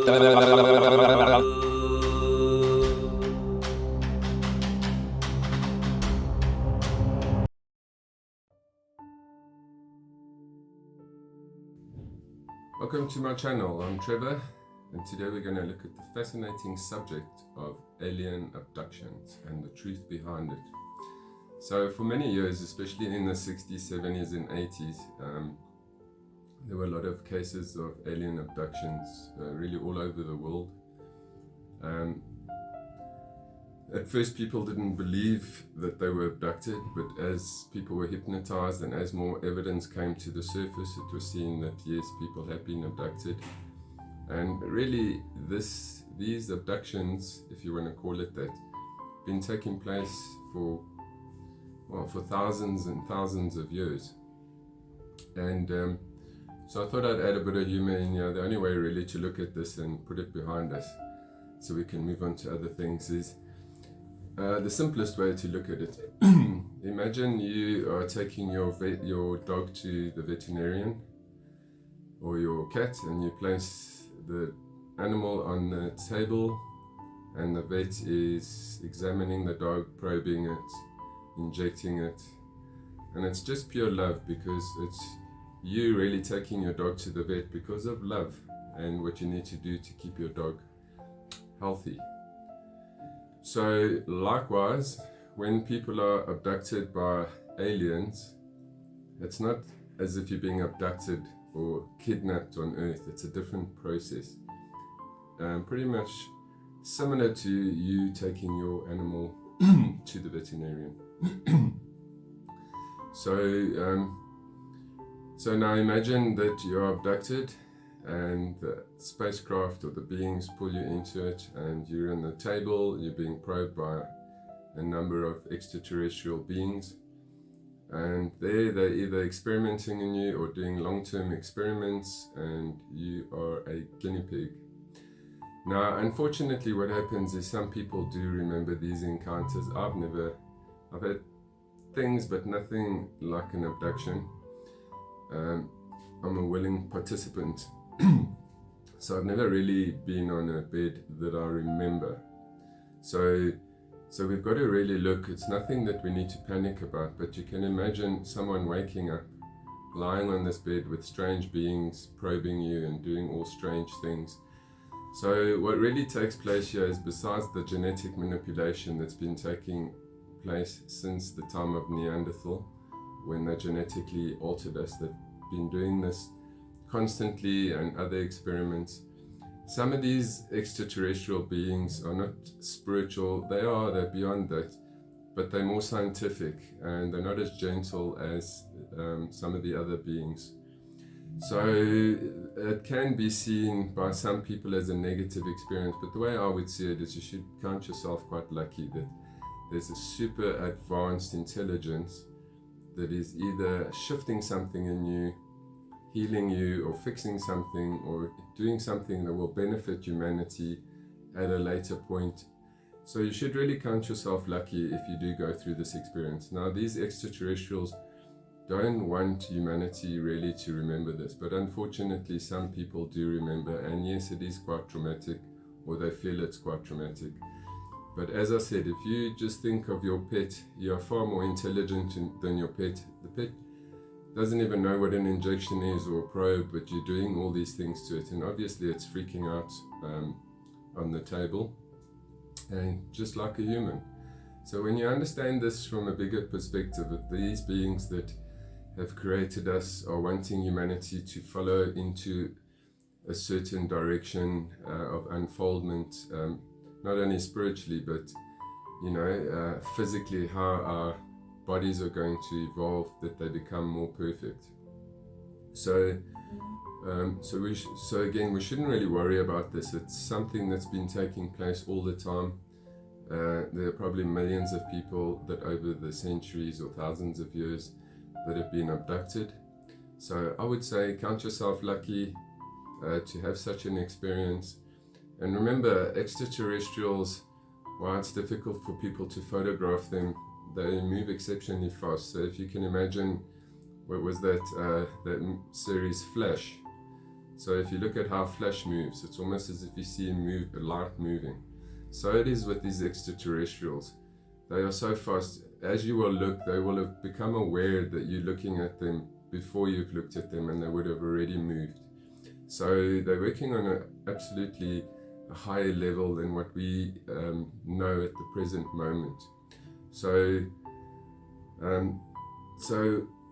Welcome to my channel. I'm Trevor, and today we're going to look at the fascinating subject of alien abductions and the truth behind it. So for many years, especially in the 60s, 70s and 80s, there were a lot of cases of alien abductions really all over the world. At first people didn't believe that they were abducted, but as people were hypnotized and as more evidence came to the surface, it was seen that yes, people have been abducted. And really these abductions, if you want to call it that, been taking place for thousands and thousands of years. And so I thought I'd add a bit of humor in here. The only way really to look at this and put it behind us so we can move on to other things is the simplest way to look at it. Imagine you are taking your dog to the veterinarian or your cat, and you place the animal on the table and the vet is examining the dog, probing it, injecting it, and it's just pure love, because it's you really taking your dog to the vet because of love and what you need to do to keep your dog healthy. So likewise, when people are abducted by aliens, it's not as if you're being abducted or kidnapped on Earth. It's a different process. Pretty much similar to you taking your animal to the veterinarian. So now imagine that you're abducted and the spacecraft or the beings pull you into it, and you're on the table, you're being probed by a number of extraterrestrial beings, and they're either experimenting on you or doing long-term experiments, and you are a guinea pig. Now unfortunately what happens is some people do remember these encounters. I've had things, but nothing like an abduction. I'm a willing participant. So I've never really been on a bed that I remember. So we've got to really look. It's nothing that we need to panic about, but you can imagine someone waking up, lying on this bed with strange beings probing you and doing all strange things. So what really takes place here is, besides the genetic manipulation that's been taking place since the time of Neanderthal, when they genetically altered us, they've been doing this constantly, and other experiments. Some of these extraterrestrial beings are not spiritual. They're beyond that, but they're more scientific and they're not as gentle as some of the other beings. So it can be seen by some people as a negative experience, but the way I would see it is you should count yourself quite lucky that there's a super advanced intelligence that is either shifting something in you, healing you, or fixing something, or doing something that will benefit humanity at a later point. So you should really count yourself lucky if you do go through this experience. Now these extraterrestrials don't want humanity really to remember this, but unfortunately some people do remember, and yes, it is quite traumatic, or they feel it's quite traumatic. But as I said, if you just think of your pet, you're far more intelligent than your pet. The pet doesn't even know what an injection is or a probe, but you're doing all these things to it, and obviously it's freaking out on the table, and just like a human. So when you understand this from a bigger perspective, that these beings that have created us are wanting humanity to follow into a certain direction of unfoldment, not only spiritually, but physically, how our bodies are going to evolve, that they become more perfect. So again, we shouldn't really worry about this. It's something that's been taking place all the time. There are probably millions of people that over the centuries or thousands of years that have been abducted. So I would say count yourself lucky to have such an experience. And remember, extraterrestrials, while it's difficult for people to photograph them, they move exceptionally fast. So if you can imagine, what was that series Flash, So if you look at how flash moves, it's almost as if you see a light moving. So it is with these extraterrestrials. They are so fast. As you will look, they will have become aware that you're looking at them before you've looked at them, and they would have already moved. So they're working on an absolutely higher level than what we know at the present moment. So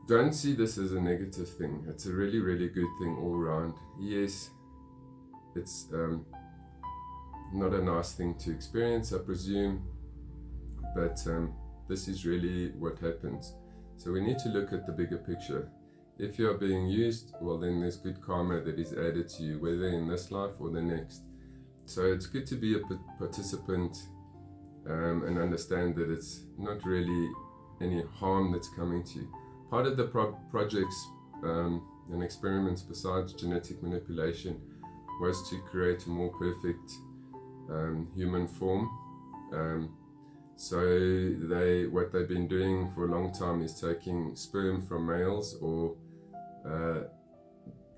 don't see this as a negative thing. It's a really, really good thing all around. Yes, it's not a nice thing to experience, I presume, but this is really what happens. So we need to look at the bigger picture. If you are being used, well, then there's good karma that is added to you, whether in this life or the next. So it's good to be a participant and understand that it's not really any harm that's coming to you. Part of the projects and experiments besides genetic manipulation was to create a more perfect human form. So what they've been doing for a long time is taking sperm from males or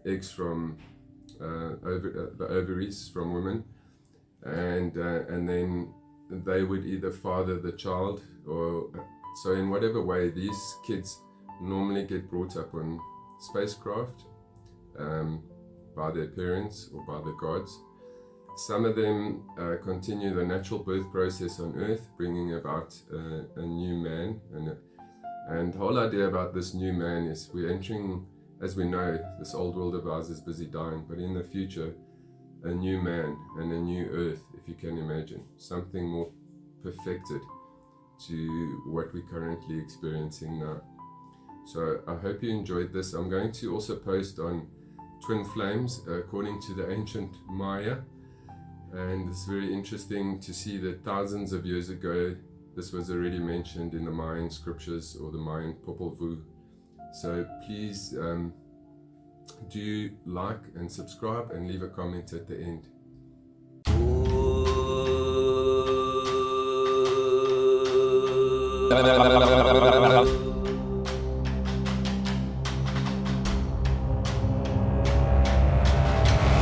eggs from the ovaries from women, and then they would either father the child, or so in whatever way these kids normally get brought up on spacecraft by their parents or by the gods. Some of them continue the natural birth process on Earth, bringing about a new man. And the whole idea about this new man is we're entering, as we know, this old world of ours is busy dying, but in the future, a new man and a new Earth, if you can imagine, something more perfected to what we're currently experiencing now. So I hope you enjoyed this. I'm going to also post on twin flames according to the ancient Maya. And it's very interesting to see that thousands of years ago, this was already mentioned in the Mayan scriptures or the Mayan Popol Vuh. So please do like and subscribe and leave a comment at the end.